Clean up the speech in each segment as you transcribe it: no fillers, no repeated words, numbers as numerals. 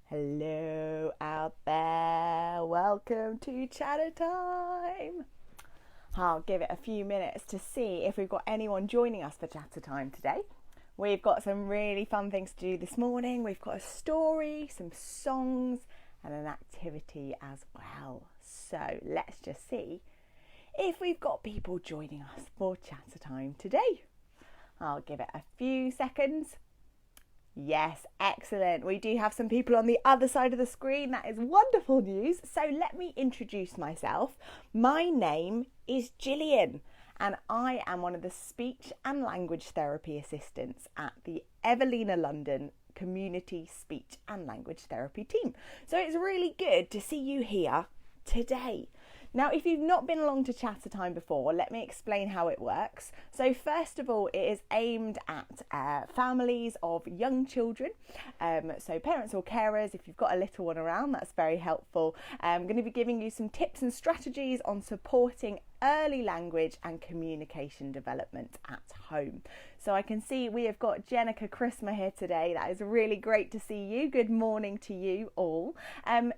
Hello out there, welcome to Chattertime. I'll give it a few minutes to see if we've got anyone joining us for Chattertime today. We've got some really fun things to do this morning. We've got a story, some songs and an activity as well. So let's just see if we've got people joining us for Chattertime today. I'll give it a few seconds. Yes, excellent. We do have some people on the other side of the screen. That is wonderful news. So let me introduce myself. My name is Gillian and I am one of the speech and language therapy assistants at the Evelina London Community Speech and Language Therapy team. So it's really good to see you here today. Now, if you've not been along to Chattertime before, let me explain how it works. So first of all, it is aimed at families of young children. So parents or carers, if you've got a little one around, that's very helpful. I'm going to be giving you some tips and strategies on supporting early language and communication development at home. So I can see we have got Jenica Chrisma here today. That is really great to see you. Good morning to you all.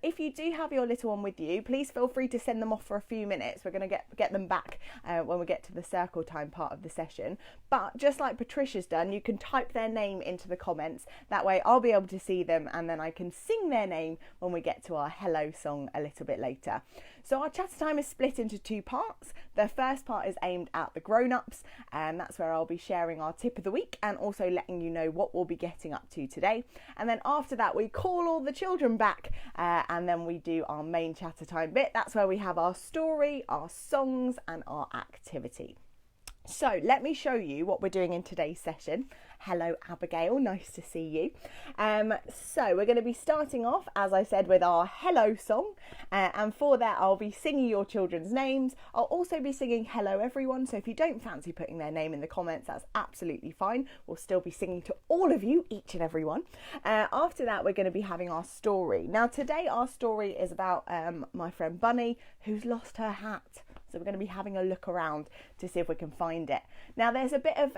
If you do have your little one with you, please feel free to send them off for a few minutes. We're going to get them back when we get to the circle time part of the session. But just like Patricia's done, you can type their name into the comments. That way I'll be able to see them and then I can sing their name when we get to our hello song a little bit later. So our Chattertime is split into two parts. The first part is aimed at the grown-ups, and that's where I'll be sharing our tip of the week and also letting you know what we'll be getting up to today. And then after that, we call all the children back and then we do our main Chattertime bit. That's where we have our story, our songs and our activity. So let me show you what we're doing in today's session. Hello Abigail, nice to see you. So we're going to be starting off, as I said, with our hello song, and for that I'll be singing your children's names. I'll also be singing hello everyone, so if you don't fancy putting their name in the comments, that's absolutely fine. We'll still be singing to all of you, each and every one. After that we're going to be having our story. Now today our story is about my friend Bunny who's lost her hat. So we're going to be having a look around to see if we can find it. Now there's a bit of,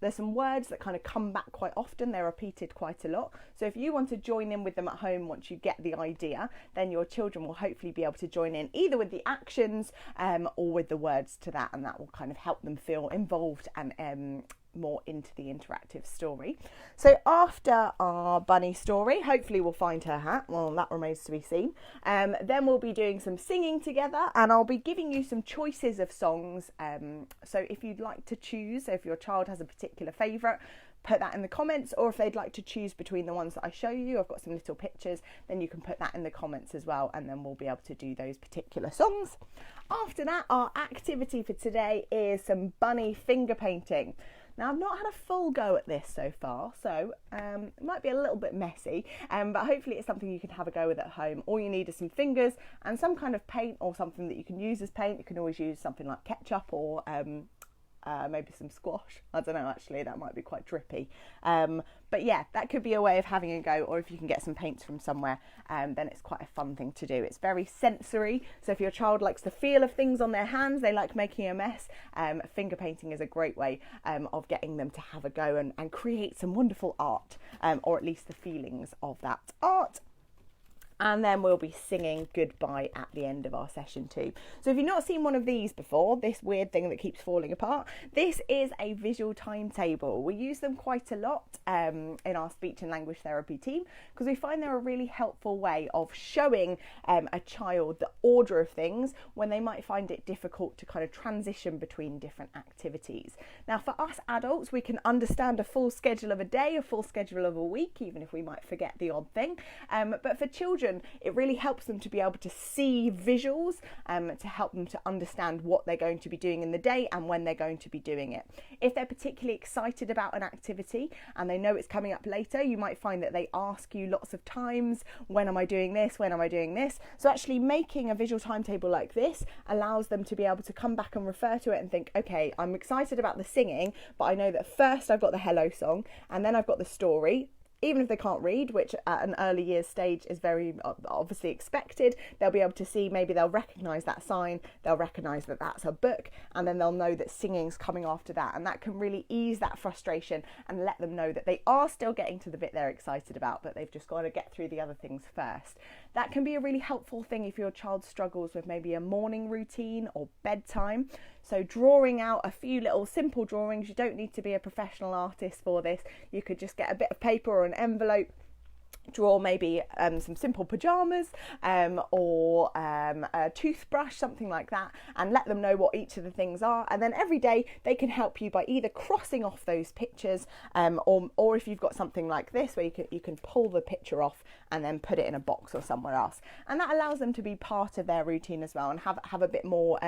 there's some words that kind of come back quite often. They're repeated quite a lot. So if you want to join in with them at home once you get the idea, then your children will hopefully be able to join in either with the actions or with the words to that. And that will kind of help them feel involved and more into the interactive story. So after our bunny story, hopefully we'll find her hat. Well, that remains to be seen. Then we'll be doing some singing together and I'll be giving you some choices of songs. So if you'd like to choose, so if your child has a particular favourite, put that in the comments, or if they'd like to choose between the ones that I show you, I've got some little pictures, then you can put that in the comments as well, and then we'll be able to do those particular songs. After that, our activity for today is some bunny finger painting. Now, I've not had a full go at this so far, so it might be a little bit messy, but hopefully it's something you can have a go with at home. All you need is some fingers and some kind of paint or something that you can use as paint. You can always use something like ketchup or maybe some squash. I don't know, actually, that might be quite drippy. But yeah, that could be a way of having a go, or if you can get some paints from somewhere, then it's quite a fun thing to do. It's very sensory, so if your child likes the feel of things on their hands, they like making a mess, finger painting is a great way of getting them to have a go and create some wonderful art, or at least the feelings of that art. And then we'll be singing goodbye at the end of our session too. So if you've not seen one of these before, this weird thing that keeps falling apart, this is a visual timetable. We use them quite a lot in our speech and language therapy team because we find they're a really helpful way of showing a child the order of things when they might find it difficult to kind of transition between different activities. Now for us adults, we can understand a full schedule of a day, a full schedule of a week, even if we might forget the odd thing. But for children, it really helps them to be able to see visuals to help them to understand what they're going to be doing in the day and when they're going to be doing it. If they're particularly excited about an activity and they know it's coming up later, you might find that they ask you lots of times, when am I doing this? When am I doing this? So actually making a visual timetable like this allows them to be able to come back and refer to it and think, okay, I'm excited about the singing, but I know that first I've got the hello song and then I've got the story. even if they can't read, which at an early years stage is very obviously expected, they'll be able to see, maybe they'll recognise that sign, they'll recognise that that's a book, and then they'll know that singing's coming after that, and that can really ease that frustration and let them know that they are still getting to the bit they're excited about, but they've just got to get through the other things first. That can be a really helpful thing if your child struggles with maybe a morning routine or bedtime. So drawing out a few little simple drawings, you don't need to be a professional artist for this. You could just get a bit of paper or an envelope, draw maybe some simple pyjamas or a toothbrush, something like that, and let them know what each of the things are. And then every day they can help you by either crossing off those pictures or if you've got something like this where you can pull the picture off and then put it in a box or somewhere else. And that allows them to be part of their routine as well and have a bit more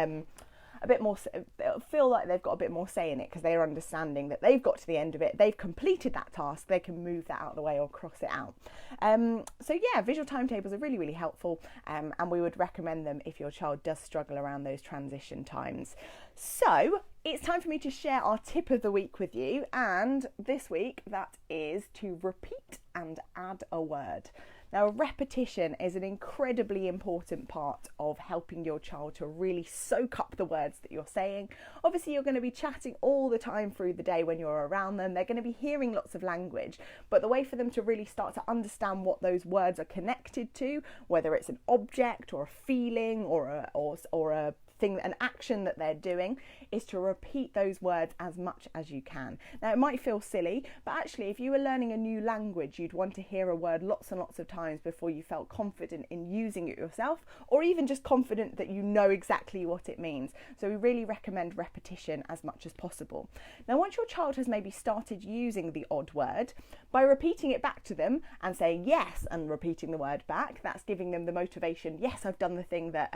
feel like they've got a bit more say in it, because they're understanding that they've got to the end of it, they've completed that task, they can move that out of the way or cross it out. So yeah, visual timetables are really, really helpful, and we would recommend them if your child does struggle around those transition times. So it's time for me to share our tip of the week with you, and this week that is to repeat and add a word. Now, repetition is an incredibly important part of helping your child to really soak up the words that you're saying. Obviously, you're going to be chatting all the time through the day when you're around them. They're going to be hearing lots of language, but the way for them to really start to understand what those words are connected to, whether it's an object or a feeling or a thing, an action that they're doing, is to repeat those words as much as you can. Now, it might feel silly, but actually if you were learning a new language, you'd want to hear a word lots and lots of times before you felt confident in using it yourself, or even just confident that you know exactly what it means. So we really recommend repetition as much as possible. Now, once your child has maybe started using the odd word, by repeating it back to them and saying yes and repeating the word back, that's giving them the motivation, yes, I've done the thing that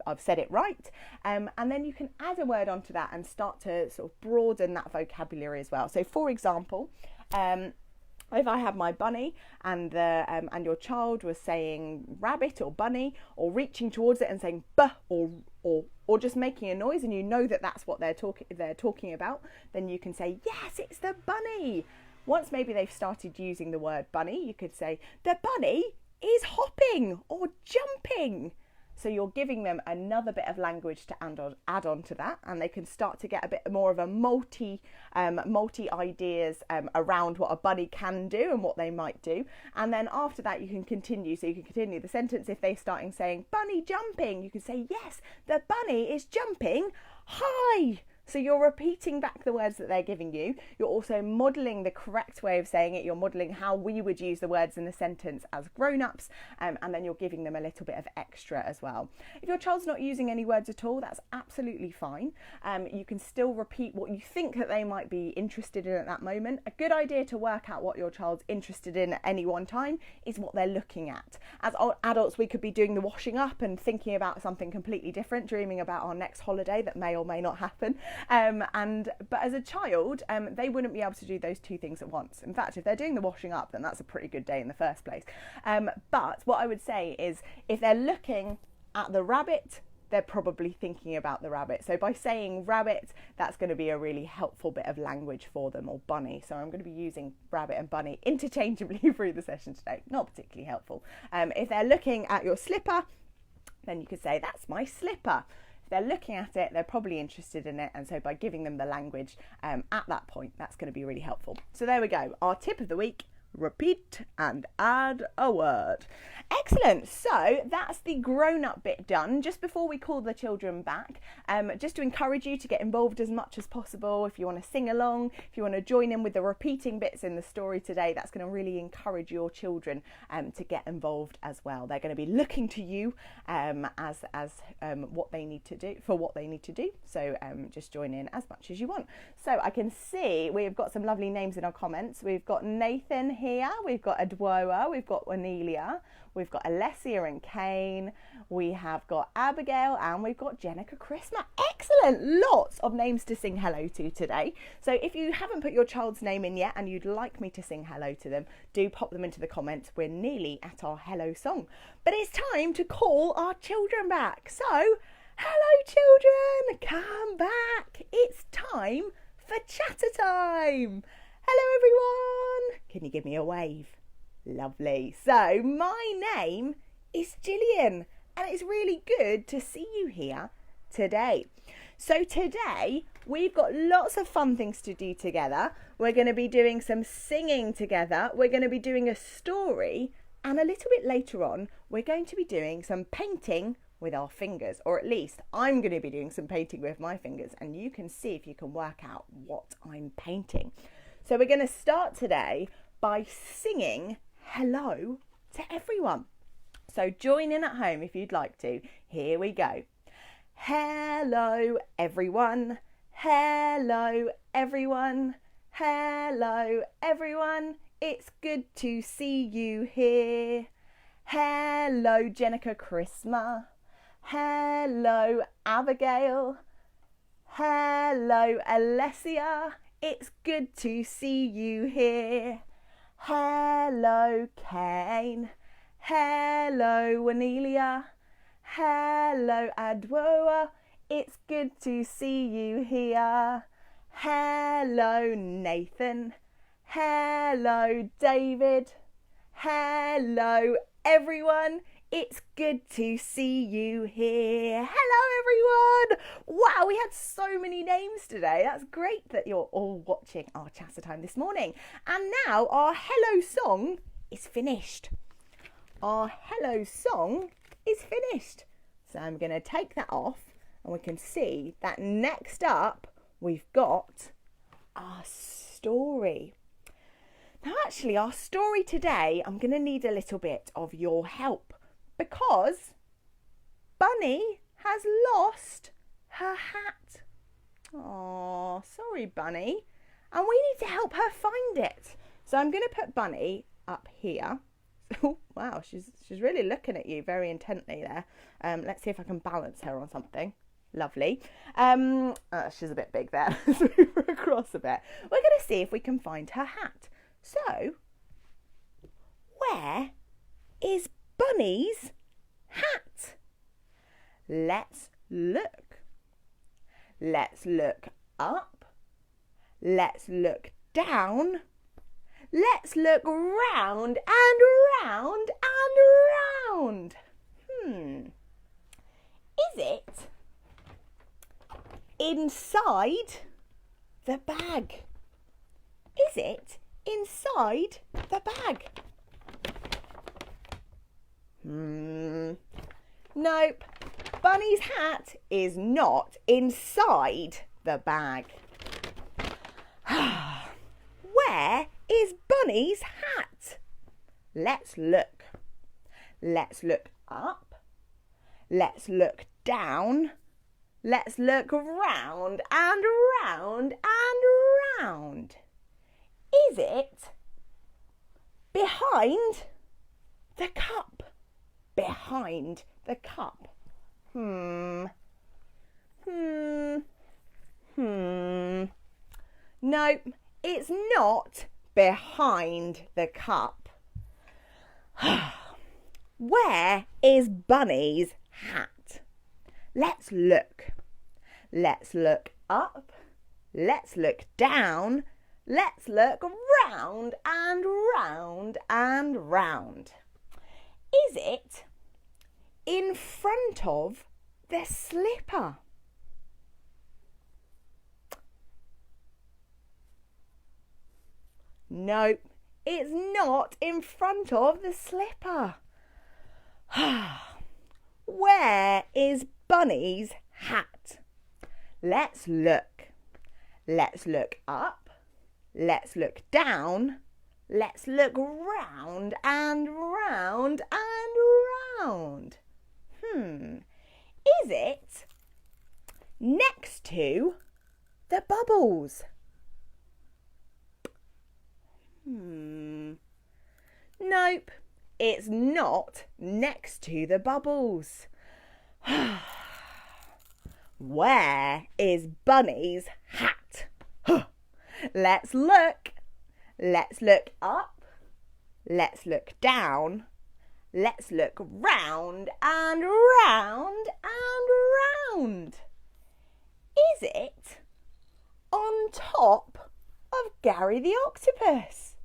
I've said it right. And then you can add a word onto that and start to sort of broaden that vocabulary as well. So for example, if I had my bunny and your child was saying rabbit or bunny, or reaching towards it and saying buh or just making a noise, and you know that that's what they're talking about, then you can say, yes, it's the bunny. Once maybe they've started using the word bunny, you could say, the bunny is hopping or jumping. So you're giving them another bit of language to add on to that, and they can start to get a bit more of a multi ideas around what a bunny can do and what they might do. And then after that you can continue. So you can continue the sentence. If they're starting saying bunny jumping, you can say, yes, the bunny is jumping high. So you're repeating back the words that they're giving you. You're also modelling the correct way of saying it. You're modelling how we would use the words in the sentence as grown-ups, and then you're giving them a little bit of extra as well. If your child's not using any words at all, that's absolutely fine. You can still repeat what you think that they might be interested in at that moment. A good idea to work out what your child's interested in at any one time is what they're looking at. As adults, we could be doing the washing up and thinking about something completely different, dreaming about our next holiday that may or may not happen. But as a child, they wouldn't be able to do those two things at once. In fact, if they're doing the washing up, then that's a pretty good day in the first place. But what I would say is, if they're looking at the rabbit, they're probably thinking about the rabbit. So by saying rabbit, that's going to be a really helpful bit of language for them, or bunny. So I'm going to be using rabbit and bunny interchangeably through the session today. Not particularly helpful. If they're looking at your slipper, then you could say, that's my slipper. If they're looking at it, they're probably interested in it, and so by giving them the language at that point, that's going to be really helpful. So there we go, our tip of the week: repeat and add a word. Excellent. So that's the grown-up bit done. Just before we call the children back, just to encourage you to get involved as much as possible. If you want to sing along, if you want to join in with the repeating bits in the story today, that's going to really encourage your children to get involved as well. They're going to be looking to you as what they need to do. So just join in as much as you want. So I can see we've got some lovely names in our comments. We've got Nathan here, we've got Adwoa, we've got Anelia, we've got Alessia and Kane, we have got Abigail, and we've got Jenica Christmas. Excellent! Lots of names to sing hello to today. So if you haven't put your child's name in yet and you'd like me to sing hello to them, do pop them into the comments. We're nearly at our hello song. But it's time to call our children back. So, hello children, come back. It's time for Chattertime. Hello everyone. Can you give me a wave? Lovely. So my name is Gillian and it's really good to see you here today. So today we've got lots of fun things to do together. We're going to be doing some singing together. We're going to be doing a story, and a little bit later on we're going to be doing some painting with our fingers, or at least I'm going to be doing some painting with my fingers, and you can see if you can work out what I'm painting. So we're going to start today by singing hello to everyone. So join in at home if you'd like to. Here we go. Hello everyone, hello everyone, hello everyone, it's good to see you here. Hello Jenica Christma, hello Abigail, hello Alessia, it's good to see you here. Hello Kane, hello Wanelia, hello Adwoa, it's good to see you here. Hello Nathan, hello David, hello everyone, it's good to see you here. Hello everyone! Wow, we had so many names today. That's great that you're all watching our Chattertime this morning. And now our hello song is finished. Our hello song is finished. So I'm going to take that off and we can see that next up we've got our story. Now actually our story today, I'm going to need a little bit of your help because Bunny has lost her hat. Oh, sorry Bunny. And we need to help her find it. So I'm going to put Bunny up here. Oh, wow, she's really looking at you very intently there. Let's see if I can balance her on something. Lovely. She's a bit big there. Let's move her across a bit. We're going to see if we can find her hat. So, where is Bunny's hat? Let's look. Let's look up. Let's look down. Let's look round and round and round. Is it inside the bag? Is it inside the bag? Nope. Bunny's hat is not inside the bag. Where is Bunny's hat? Let's look. Let's look up. Let's look down. Let's look round and round and round. Is it behind the cup? Behind the cup. Nope, it's not behind the cup. Where is Bunny's hat? Let's look. Let's look up. Let's look down. Let's look round and round and round. Is it in front of the slipper? Nope, it's not in front of the slipper. Where is Bunny's hat? Let's look. Let's look up. Let's look down. Let's look round and round and round. Is it next to the bubbles? Nope, it's not next to the bubbles. Where is Bunny's hat? Let's look. Let's look up. Let's look down. Let's look round and round and round. Is it on top of Gary the Octopus?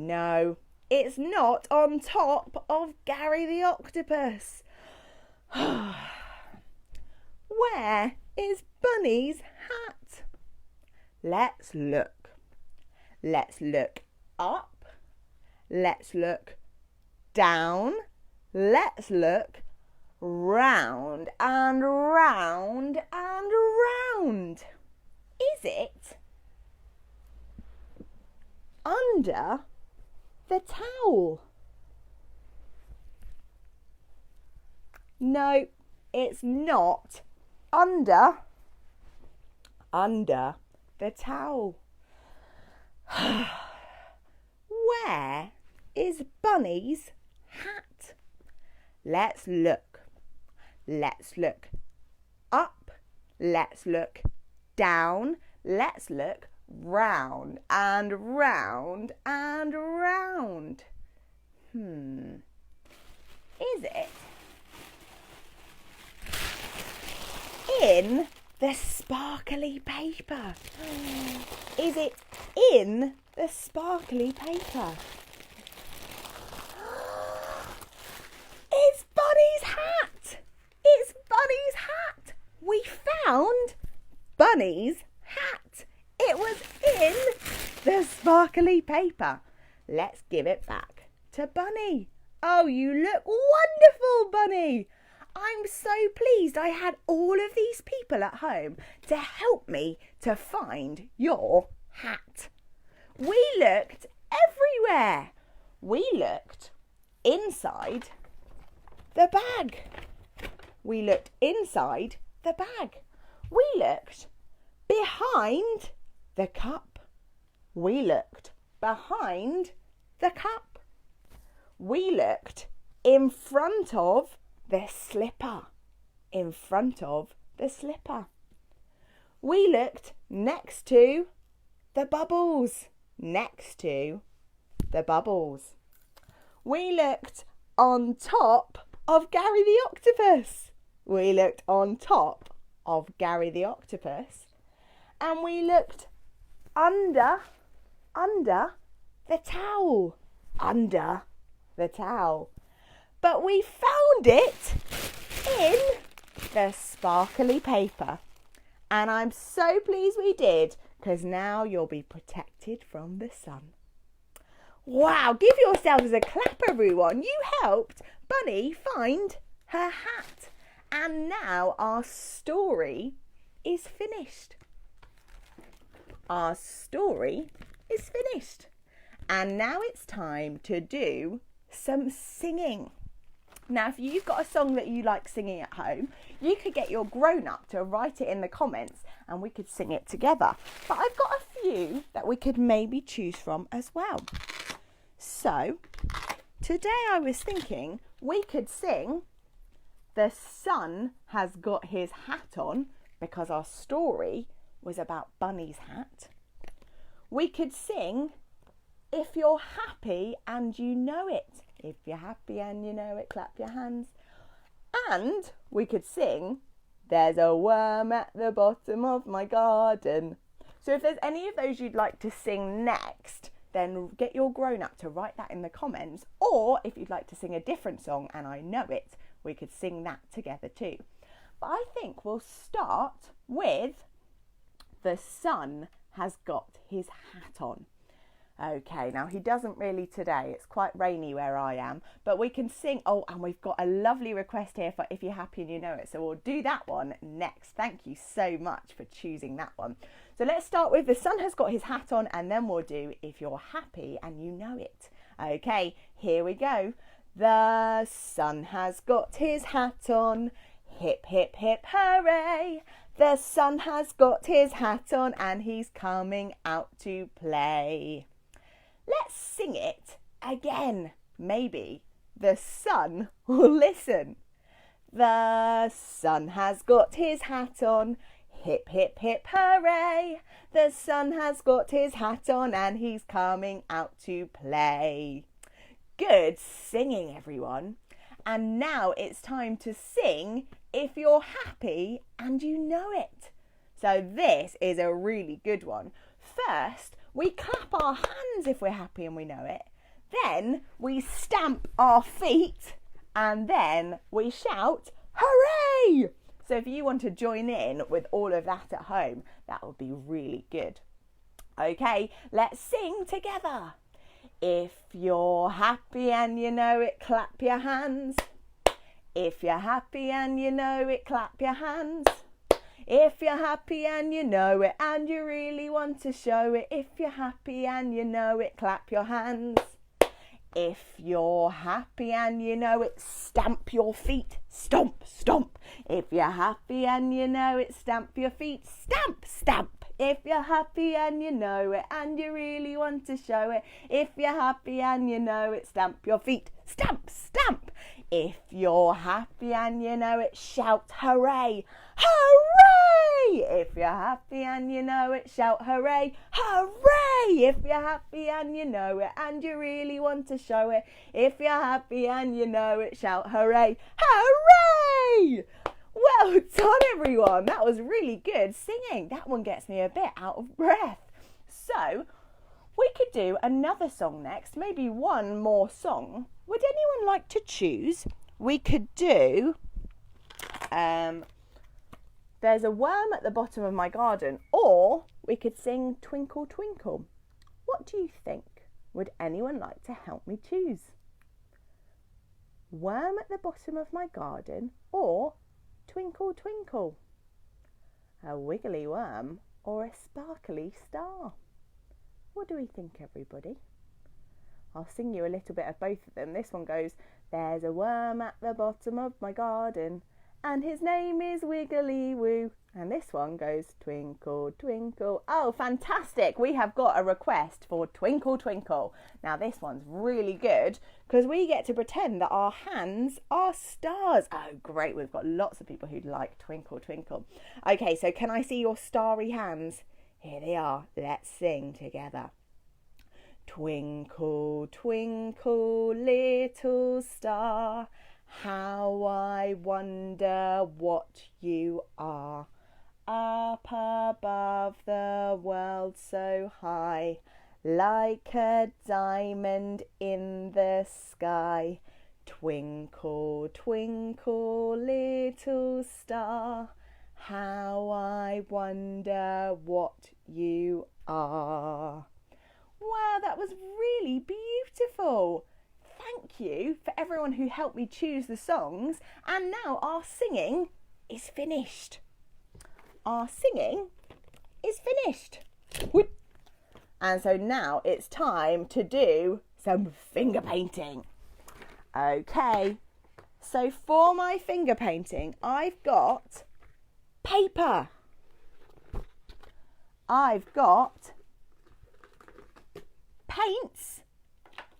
No, it's not on top of Gary the octopus. Where is Bunny's hat? Let's look. Let's look up. Let's look down. Let's look round and round and round. Is it under the towel? No, it's not under the towel. Where is Bunny's hat? Let's look. Let's look up. Let's look down. Let's look round and round and round. Is it in the sparkly paper? Is it in the sparkly paper? It's Bunny's hat! It's Bunny's hat! We found Bunny's hat. It was in the sparkly paper. Let's give it back to Bunny. Oh, you look wonderful, Bunny. I'm so pleased I had all of these people at home to help me to find your hat. We looked everywhere. We looked inside the bag. We looked inside the bag. We looked behind the cup. We looked behind the cup. We looked in front of the slipper. In front of the slipper. We looked next to the bubbles. Next to the bubbles. We looked on top of Gary the octopus. We looked on top of Gary the octopus. And we looked under the towel. Under the towel. But we found it in the sparkly paper. And I'm so pleased we did, because now you'll be protected from the sun. Wow, give yourselves a clap, everyone. You helped Bunny find her hat. And now our story is finished. Our story is finished. And now it's time to do some singing. Now, if you've got a song that you like singing at home, you could get your grown-up to write it in the comments and we could sing it together. But I've got a few that we could maybe choose from as well. So, today I was thinking we could sing The Sun Has Got His Hat On, because our story was about Bunny's hat. We could sing If You're Happy and You Know It. If you're happy and you know it, clap your hands. And we could sing There's a Worm at the Bottom of My Garden. So if there's any of those you'd like to sing next, then get your grown-up to write that in the comments. Or if you'd like to sing a different song and I know it, we could sing that together too. But I think we'll start with The Sun Has Got His Hat On. Okay, now he doesn't really today. It's quite rainy where I am, but we can sing. Oh, and we've got a lovely request here for If You're Happy and You Know It. So we'll do that one next. Thank you so much for choosing that one. So let's start with The Sun Has Got His Hat On, and then we'll do If You're Happy and You Know It. Okay, here we go. The sun has got his hat on. Hip, hip, hip, hooray. The sun has got his hat on and he's coming out to play. Let's sing it again. Maybe the sun will listen. The sun has got his hat on. Hip, hip, hip, hooray. The sun has got his hat on and he's coming out to play. Good singing, everyone. And now it's time to sing If You're Happy and You Know It. So this is a really good one. First, we clap our hands hands if we're happy and we know it. Then we stamp our feet and then we shout, hooray! So if you want to join in with all of that at home, that would be really good. Okay, let's sing together. If you're happy and you know it, clap your hands. If you're happy and you know it, clap your hands. If you're happy and you know it and you really want to show it, if you're happy and you know it, clap your hands. If you're happy and you know it, stamp your feet, stomp, stomp. If you're happy and you know it, stamp your feet, stamp, stamp. If you're happy and you know it and you really want to show it, if you're happy and you know it, stamp your feet, stamp, stamp. If you're happy and you know it, shout hooray, hooray! If you're happy and you know it, shout hooray, hooray! If you're happy and you know it and you really want to show it, if you're happy and you know it, shout hooray, hooray! Well done, everyone. That was really good singing. That one gets me a bit out of breath. So we could do another song next, maybe one more song. Would anyone like to choose? We could do There's a Worm at the Bottom of My Garden, or we could sing Twinkle Twinkle. What do you think? Would anyone like to help me choose? Worm at the Bottom of My Garden, or Twinkle Twinkle? A wiggly worm or a sparkly star? What do we think, everybody? I'll sing you a little bit of both of them. This one goes, there's a worm at the bottom of my garden, and his name is Wiggly Woo. And this one goes, twinkle, twinkle. Oh, fantastic. We have got a request for Twinkle Twinkle. Now, this one's really good because we get to pretend that our hands are stars. Oh, great. We've got lots of people who like Twinkle Twinkle. Okay, so can I see your starry hands? Here they are. Let's sing together. Twinkle, twinkle, little star, how I wonder what you are. Up above the world so high, like a diamond in the sky. Twinkle, twinkle, little star, how I wonder what you are. Wow, that was really beautiful. Thank you for everyone who helped me choose the songs. And now our singing is finished. Our singing is finished. And so now it's time to do some finger painting. Okay, so for my finger painting, I've got paper. I've got paints,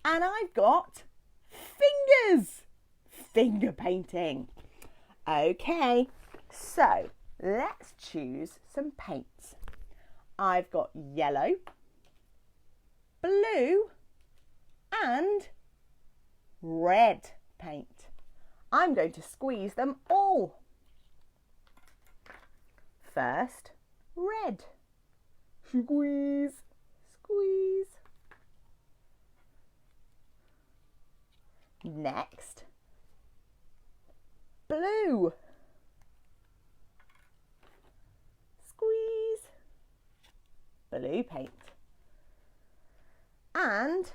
and I've got fingers. Finger painting. Okay, so let's choose some paints. I've got yellow, blue and red paint. I'm going to squeeze them all. First, red. Squeeze, squeeze. Next, blue. Squeeze. Blue paint. And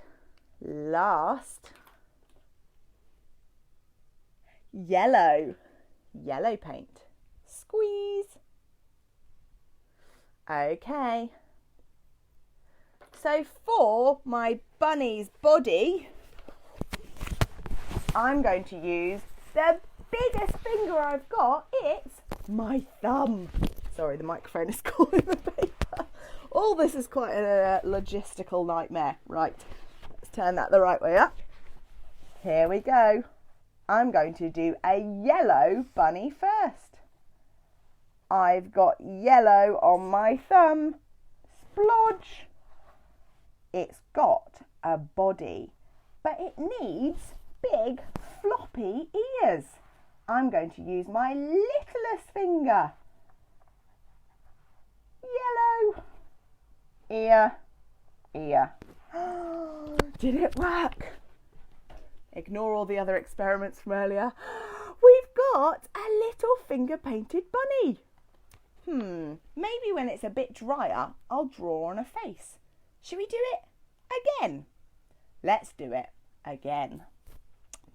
last, yellow. Yellow paint. Squeeze. Okay. So for my bunny's body, I'm going to use the biggest finger I've got. It's my thumb. Sorry, the microphone is caught in the paper. All this is quite a logistical nightmare. Right, let's turn that the right way up. Here we go. I'm going to do a yellow bunny first. I've got yellow on my thumb. Splodge. It's got a body, but it needs big floppy ears. I'm going to use my littlest finger. Yellow. Ear, ear. Did it work? Ignore all the other experiments from earlier. We've got a little finger painted bunny. Maybe when it's a bit drier, I'll draw on a face. Should we do it again? Let's do it again.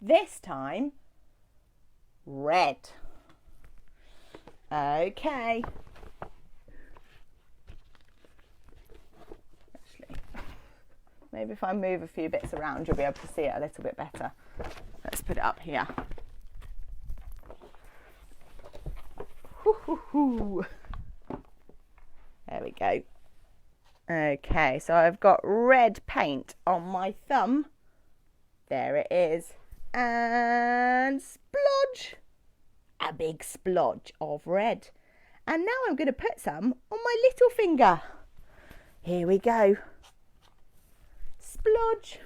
This time, red. Okay. Actually, maybe if I move a few bits around, you'll be able to see it a little bit better. Let's put it up here. There we go. Okay, so I've got red paint on my thumb. There it is. And splodge. A big splodge of red. And now I'm going to put some on my little finger. Here we go. Splodge.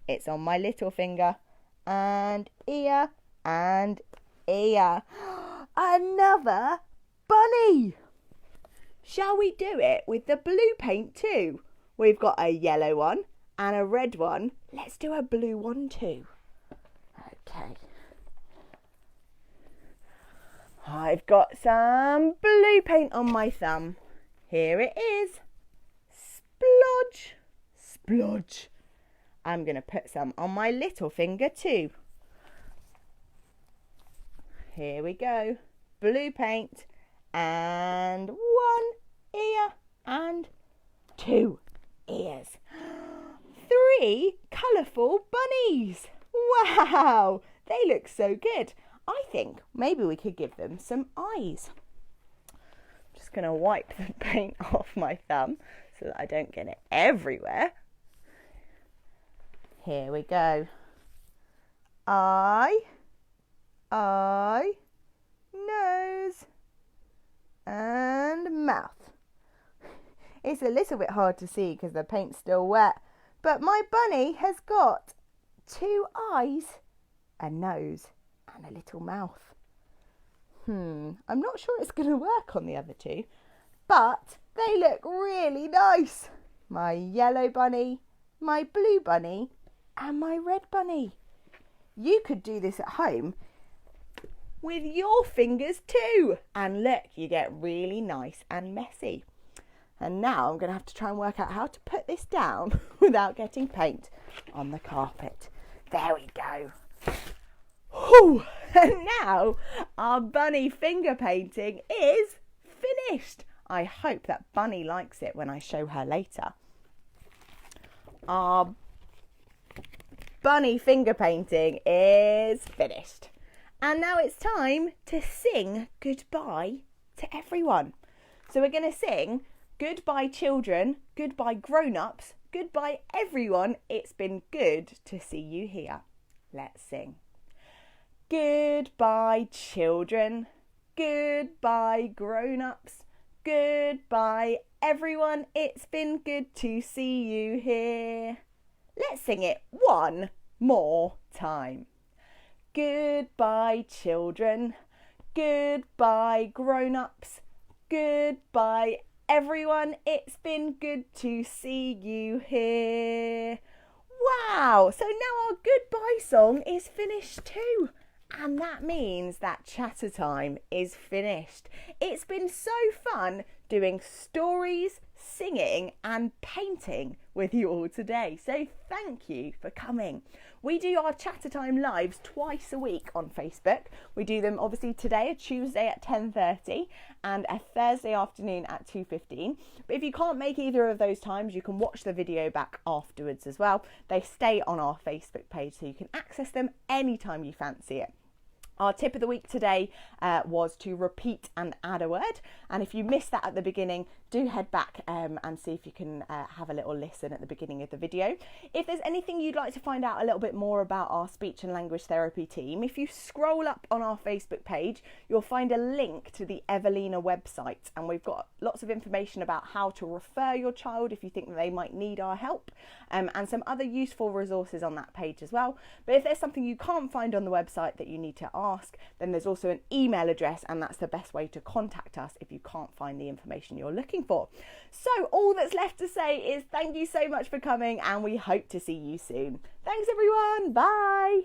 It's on my little finger. And ear. And ear. Another bunny. Shall we do it with the blue paint too? We've got a yellow one and a red one. Let's do a blue one too. Okay. I've got some blue paint on my thumb. Here it is. Splodge. Splodge. I'm going to put some on my little finger too. Here we go. Blue paint. And 1 ear and 2 ears. 3 colourful bunnies. Wow, they look so good. I think maybe we could give them some eyes. I'm just going to wipe the paint off my thumb so that I don't get it everywhere. Here we go. Eye, nose, and mouth. It's a little bit hard to see because the paint's still wet, but my bunny has got 2 eyes, a nose, and a little mouth. I'm not sure it's going to work on the other 2, but they look really nice. My yellow bunny, my blue bunny, and my red bunny. You could do this at home with your fingers too. And look, you get really nice and messy. And now I'm going to have to try and work out how to put this down without getting paint on the carpet. There we go. Whew. And now our bunny finger painting is finished. I hope that Bunny likes it when I show her later. Our bunny finger painting is finished. And now it's time to sing goodbye to everyone. So we're going to sing goodbye children, goodbye grown-ups, goodbye everyone. It's been good to see you here. Let's sing. Goodbye children, goodbye grown-ups, goodbye everyone. It's been good to see you here. Let's sing it one more time. Goodbye children, goodbye grown-ups, goodbye everyone. It's been good to see you here. Wow, so now our goodbye song is finished too. And that means that Chattertime is finished. It's been so fun doing stories, singing and painting with you all today. So thank you for coming. We do our Chattertime lives twice a week on Facebook. We do them obviously today, a Tuesday at 10:30 and a Thursday afternoon at 2:15. But if you can't make either of those times, you can watch the video back afterwards as well. They stay on our Facebook page so you can access them anytime you fancy it. Our tip of the week today was to repeat and add a word. And if you missed that at the beginning, do head back and see if you can have a little listen at the beginning of the video. If there's anything you'd like to find out a little bit more about our speech and language therapy team, if you scroll up on our Facebook page, you'll find a link to the Evelina website. And we've got lots of information about how to refer your child if you think that they might need our help, and some other useful resources on that page as well. But if there's something you can't find on the website that you need to ask, then there's also an email address, and that's the best way to contact us if you can't find the information you're looking looking for. So all that's left to say is thank you so much for coming, and we hope to see you soon. Thanks everyone. Bye.